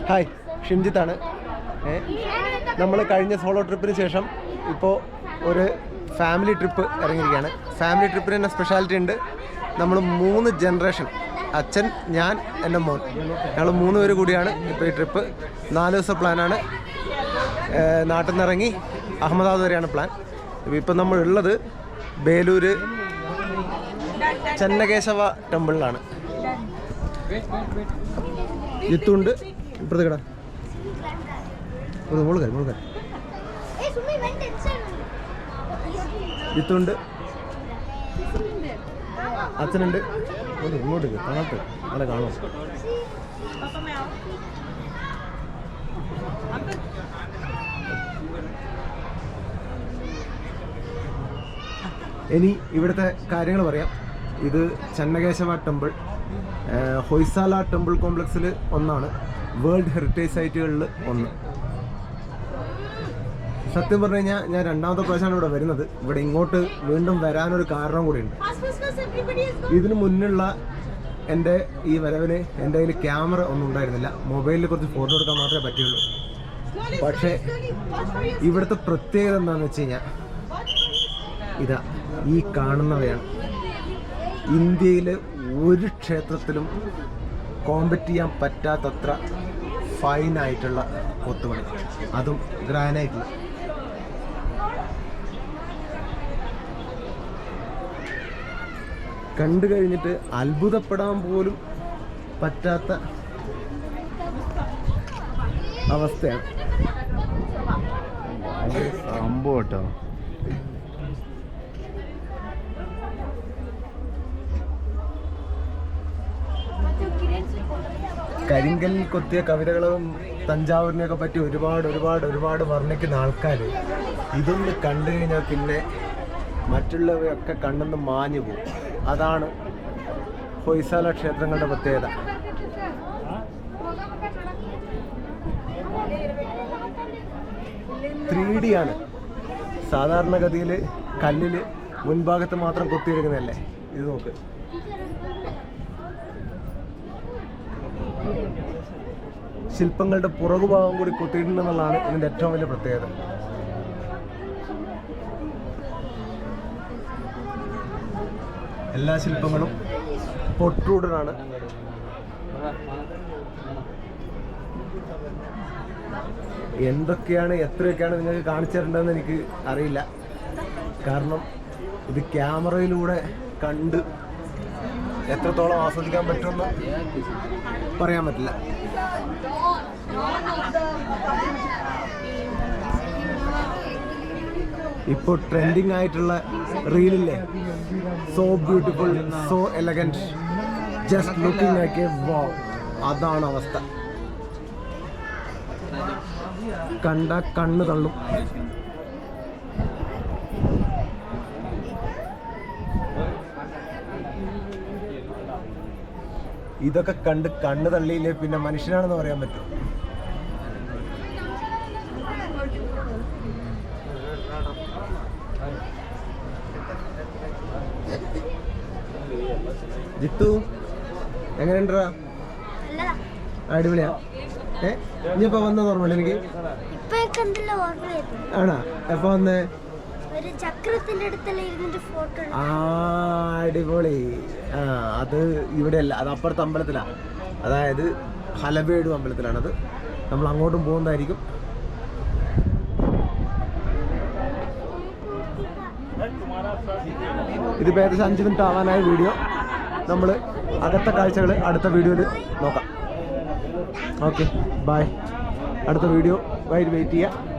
Hi, ഷിംജിത്താണ്. നമ്മൾ കഴിഞ്ഞ solo ട്രിപ്പിന് ശേഷം ഇപ്പോൾ ഒരു ഫാമിലി ട്രിപ്പ് ഇറങ്ങിയിരിക്കുകയാണ്. ഫാമിലി ട്രിപ്പിന് തന്നെ സ്പെഷ്യാലിറ്റി ഉണ്ട്. നമ്മൾ 3 ജനറേഷൻ, അച്ഛൻ, ഞാൻ, എൻ്റെ മോൻ, ഞങ്ങൾ 3 പേര് കൂടിയാണ് ഇപ്പോൾ ഈ ട്രിപ്പ്. 4 ദിവസം പ്ലാനാണ്. നാട്ടിൽ നിന്ന് ഇറങ്ങി അഹമ്മദാബാദ് വരെയാണ് പ്ലാൻ. ഇപ്പം നമ്മളുള്ളത് ബേലൂർ ചെന്നകേശവ ടെമ്പിളിലാണ്. ജിത്തുണ്ട് ഇപ്പുറത്ത് കിടാ, മോൾക്കാർ ജിത്തുണ്ട്, അച്ഛനുണ്ട്. ഇങ്ങോട്ട് കാണാത്ത അവിടെ കാണും. ഇനി ഇവിടുത്തെ കാര്യങ്ങൾ പറയാം. ഇത് ചെന്നകേശവ ടെമ്പിൾ ഹൊയ്സാല ടെമ്പിൾ കോംപ്ലക്സിൽ ഒന്നാണ്, വേൾഡ് ഹെറിറ്റേജ് സൈറ്റുകളിൽ ഒന്ന്. സത്യം പറഞ്ഞു കഴിഞ്ഞാൽ ഞാൻ 2ാമത്തെ പ്രാവശ്യമാണ് ഇവിടെ വരുന്നത്. ഇവിടെ ഇങ്ങോട്ട് വീണ്ടും വരാനൊരു കാരണം കൂടിയുണ്ട്. ഇതിന് മുന്നുള്ള എൻ്റെ ഈ വരവിന് എൻ്റെ കയ്യിൽ ക്യാമറ ഒന്നും ഉണ്ടായിരുന്നില്ല. മൊബൈലിൽ കുറച്ച് ഫോട്ടോ എടുക്കാൻ മാത്രമേ പറ്റുള്ളൂ. പക്ഷേ ഇവിടുത്തെ പ്രത്യേകത എന്താണെന്ന് വെച്ച് കഴിഞ്ഞാൽ ഇതാ ഈ കാണുന്നവയാണ്. ഇന്ത്യയിൽ ഒരു ക്ഷേത്രത്തിലും കോമ്പറ്റ് ചെയ്യാൻ പറ്റാത്തത്ര ഫൈനായിട്ടുള്ള കൊത്തുപണി, അതും ഗ്രാനൈറ്റിൽ. കണ്ടു കഴിഞ്ഞിട്ട് അത്ഭുതപ്പെടാൻ പോലും പറ്റാത്ത അവസ്ഥയാണ്. സംഭവം കേട്ടോ. കരിങ്കല്ലിൽ കൊത്തിയ കവിതകളും തഞ്ചാവൂരിനെയൊക്കെ പറ്റി ഒരുപാട് വർണ്ണിക്കുന്ന ആൾക്കാർ ഇതൊന്ന് കണ്ടു കഴിഞ്ഞാൽ പിന്നെ മറ്റുള്ളവയൊക്കെ കണ്ടെന്ന് മാഞ്ഞു പോകും. അതാണ് ഹൊയ്സാല ക്ഷേത്രങ്ങളുടെ പ്രത്യേകത. ത്രീ ആണ്. സാധാരണഗതിയിൽ കല്ലിൽ മുൻഭാഗത്ത് മാത്രം കൊത്തിയെടുക്കുന്നതല്ലേ. ഇത് നോക്ക്, ശില്പങ്ങളുടെ പുറകുഭാഗം കൂടി കൊത്തിയിട്ടുണ്ടെന്നുള്ളതാണ് ഇതിൻ്റെ ഏറ്റവും വലിയ പ്രത്യേകത. എല്ലാ ശില്പങ്ങളും പൊട്രൂഡറാണ്. എന്തൊക്കെയാണ് എത്രയൊക്കെയാണ് നിങ്ങൾക്ക് കാണിച്ചു തരേണ്ടതെന്ന് എനിക്ക് അറിയില്ല. കാരണം ഇത് ക്യാമറയിലൂടെ കണ്ട് എത്രത്തോളം ആസ്വദിക്കാൻ പറ്റുമെന്ന് പറയാൻ പറ്റില്ല. ഇപ്പോൾ ട്രെൻഡിങ് ആയിട്ടുള്ള റീലില്ലേ, so beautiful, so elegant, just looking like a wow, അതാണ് അവസ്ഥ. കണ്ട കണ്ണ് തള്ളും. ഇതൊക്കെ കണ്ട് കണ്ണ് തള്ളിയില്ലേ പിന്നെ മനുഷ്യനാണെന്ന് പറയാൻ പറ്റും. ജിത്തു എങ്ങനെയുണ്ടാ? അടിപൊളിയാ. ഇനിയിപ്പോ വന്നത് ഓർമ്മ എനിക്ക്. ആണോ? എപ്പോ വന്നേ? അടിപൊളി. അത് ഇവിടെ അല്ല, അത് അപ്പുറത്തെ അമ്പലത്തിലാണ്. അതായത് ഹലബേഡു അമ്പലത്തിലാണത്. നമ്മൾ അങ്ങോട്ടും പോകുന്നതായിരിക്കും. ഇതിപ്പോൾ ഏകദേശം 5 മിനിറ്റ് ആവാനായ വീഡിയോ. നമ്മൾ അകത്തെ കാഴ്ചകൾ അടുത്ത വീഡിയോയിൽ നോക്കാം. Okay, bye. അടുത്ത വീഡിയോ വെയിറ്റ് ചെയ്യുക.